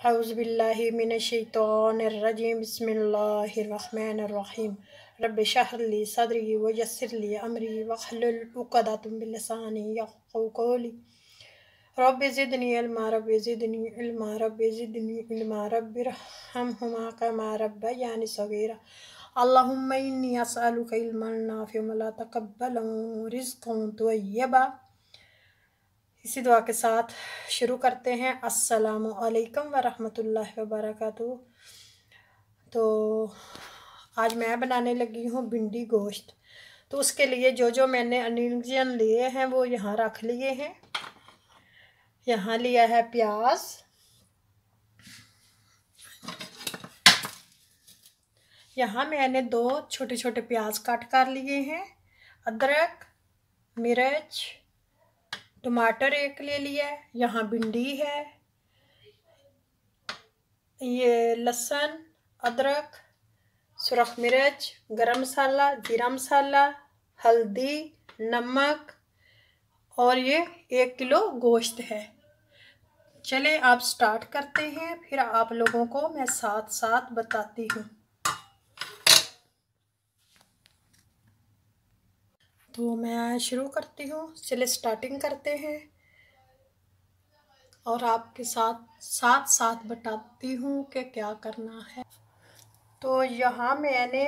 औज़ुबिल्लाहि मिनश्शैतानिर्रजीम बिस्मिल्लाहिर्रहमानिर्रहीम रब्बि इश्रह ली सदरी व यस्सिर ली अमरी वहलुल उक़दतम मिन लिसानी यफ़क़हू क़ौली रब्बि ज़िदनी इल्मा रब्बि ज़िदनी इल्मा रब्बि ज़िदनी इल्मा रब्बिरहमहुमा कमा रब्बयानी सग़ीरा अल्लाहुम्मा इन्नी अस्अलुका इल्मन नाफ़िअन व तक़ब्बलन रिज़्क़न तय्यबा। इसी दुआ के साथ शुरू करते हैं। अस्सलामु अलैकुम व रहमतुल्लाहि व बरकातुहू। तो आज मैं बनाने लगी हूँ भिंडी गोश्त। तो उसके लिए जो जो मैंने इंग्रेडिएंट लिए हैं वो यहाँ रख लिए हैं। यहाँ लिया है प्याज, यहाँ मैंने 2 छोटे छोटे प्याज काट कर लिए हैं। अदरक, मिर्च, टमाटर एक ले लिया है। यहाँ भिंडी है, ये लहसुन, अदरक, सुरख मिर्च, गरम मसाला, जीरा मसाला, हल्दी, नमक और ये 1 किलो गोश्त है। चले आप स्टार्ट करते हैं, फिर आप लोगों को मैं साथ साथ बताती हूँ। तो मैं शुरू करती हूँ, चले स्टार्टिंग करते हैं और आपके साथ साथ बताती हूँ कि क्या करना है। तो यहाँ मैंने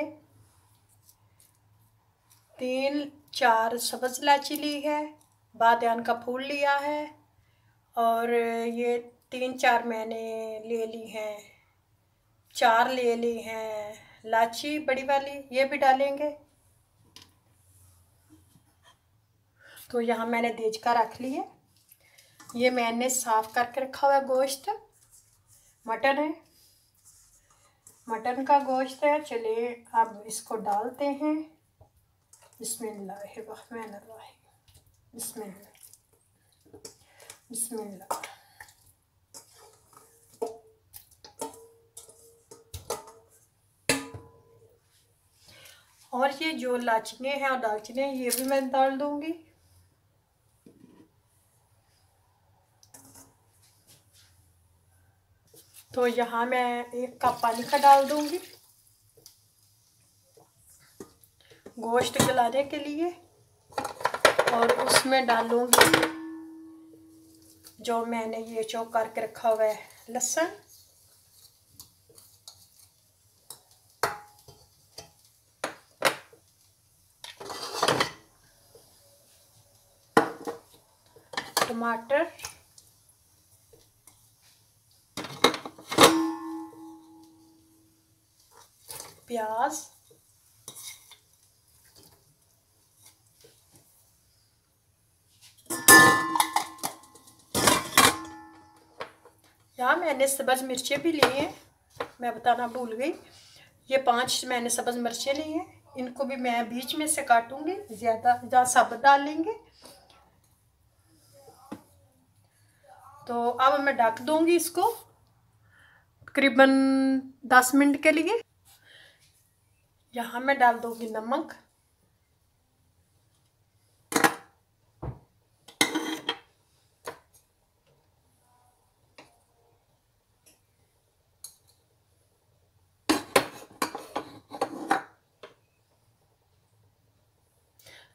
3-4 सब्ज़ इलायची ली है, बादियान का फूल लिया है और ये 3-4 मैंने ले ली हैं, 4 ले ली हैं इलायची बड़ी वाली, ये भी डालेंगे। तो यहाँ मैंने देज का रख लिया। ये मैंने साफ़ करके रखा हुआ गोश्त, मटन है, मटन का गोश्त है। चलिए अब इसको डालते हैं। बिस्मिल्लाहिर्रहमानिर्रहीम, बिस्मिल्लाह बिस्मिल्लाह। और ये जो इलायचियाँ हैं और दालचीनी ये भी मैं डाल दूंगी। तो यहाँ मैं 1 कप पानी का डाल दूंगी गोश्त गलाने के लिए और उसमें डालूंगी जो मैंने ये चॉप करके रखा हुआ है लहसुन, टमाटर, प्याज, यहाँ मैंने सब्ज़ मिर्चें भी ली हैं, मैं बताना भूल गई। ये 5 मैंने सब्ज़ मिर्चें ली हैं, इनको भी मैं बीच में से काटूंगी, ज़्यादा साबुत डाल लेंगे। तो अब मैं ढक दूंगी इसको तकरीबन 10 मिनट के लिए। यहाँ मैं डाल दूंगी नमक,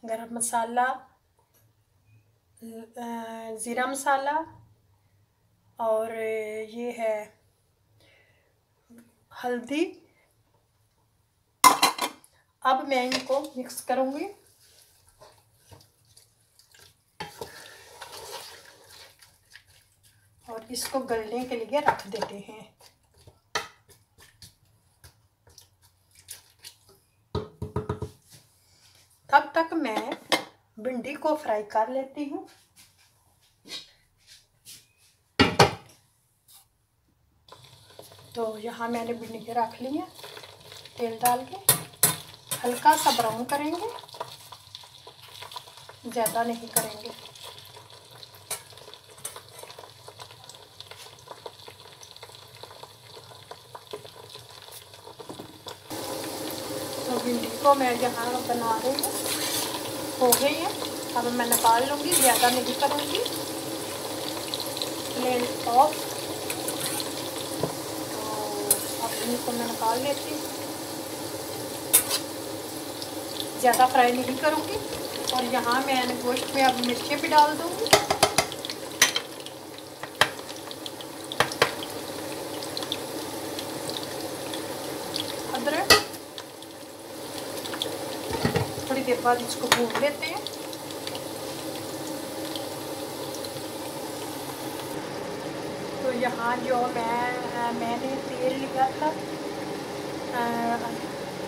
गरम मसाला, ज़ीरा मसाला और ये है हल्दी। अब मैं इनको मिक्स करूंगी। और इसको गलने के लिए रख देते हैं। तब तक मैं भिंडी को फ्राई कर लेती हूँ। तो यहाँ मैंने भिंडी रख ली है, तेल डाल के हल्का सा ब्राउन करेंगे, ज़्यादा नहीं करेंगे। तो भिंडी को मैं यहाँ बना रही हूँ, हो गई है। अब मैं निकाल लूँगी, ज़्यादा नहीं करूँगी। Flame of. इनको मैं निकाल लेती हूँ। ज़्यादा फ्राई नहीं करूँगी। और यहाँ मैंने गोश्त में अब मिर्चें भी डाल दूँगी। अदरक थोड़ी देर बाद इसको भून लेते हैं। तो यहाँ जो मैंने तेल लिया था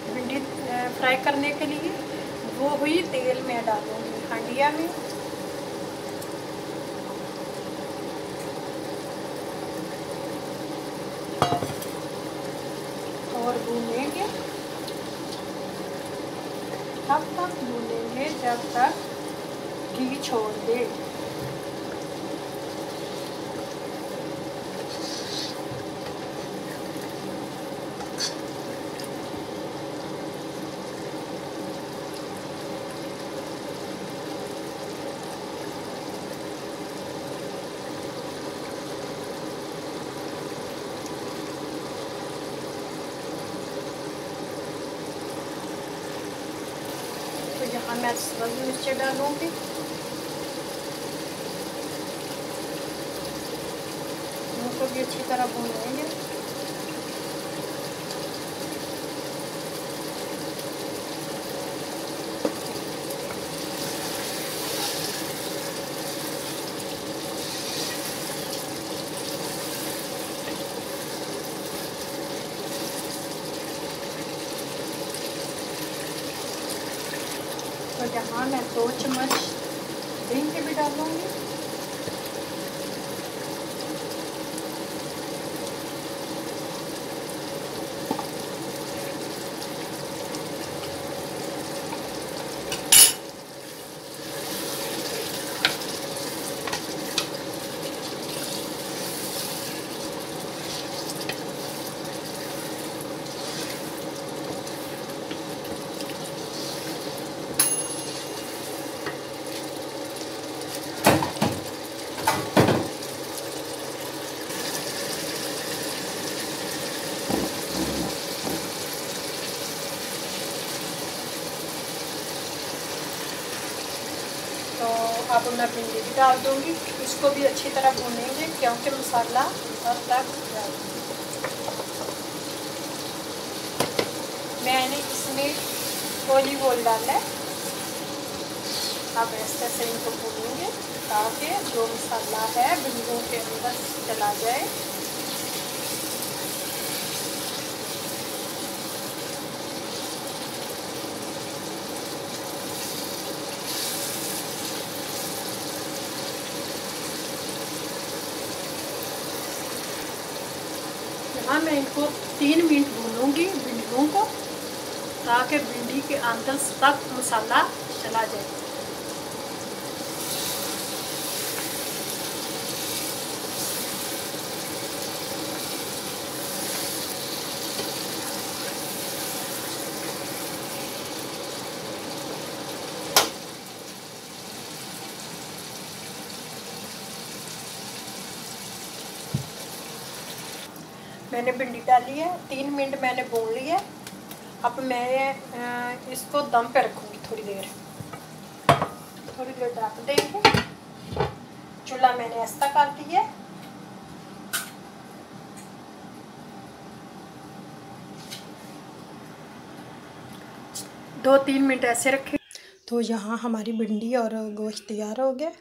भिंडी फ्राई करने के लिए, वो हुई तेल मैं डालूँगी हांडिया में। और भूनेंगे, तब तक भूनेंगे जब तक घी छोड़ दे। तो यहाँ मैं सब्ज़ मिर्ची डालूँगी। उनको भी अच्छी तरह भूनेंगे। तो यहाँ मैं 2 चम्मच दही के भी डालूँगी। तो अब मैं भिंडी भी डाल दूँगी। इसको भी अच्छी तरह भूनेंगे क्योंकि मसाला अब तक जाए। मैंने इसमें ऑलिव ऑयल डाला है। अब ऐसे से इनको भूनेंगे ताकि जो मसाला है भिंडियों के अंदर चला जाए। यहाँ मैं इनको 3 मिनट भूनूंगी भिंडियों को, ताकि भिंडी के अंदर तक मसाला चला जाए। मैंने भिंडी डाली है, 3 मिनट मैंने भून ली है। अब मैं इसको दम पे रखूँगी थोड़ी देर ढक देंगे। चूल्हा मैंने ऐसा कर दिया है। दो 3 मिनट ऐसे रखें। तो यहाँ हमारी भिंडी और गोश्त तैयार हो गया।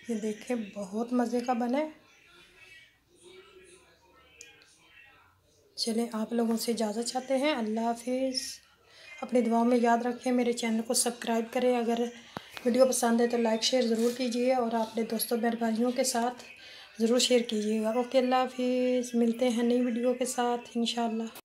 ये देखें, बहुत मज़े का बना है। चलें, आप लोगों से इजाज़त चाहते हैं। अल्लाह हाफिज़। अपनी दुआओं में याद रखें। मेरे चैनल को सब्सक्राइब करें। अगर वीडियो पसंद है तो लाइक शेयर ज़रूर कीजिए और अपने दोस्तों मेरे भाइयों के साथ ज़रूर शेयर कीजिएगा। ओके, अल्लाह हाफिज़। मिलते हैं नई वीडियो के साथ इंशाअल्लाह।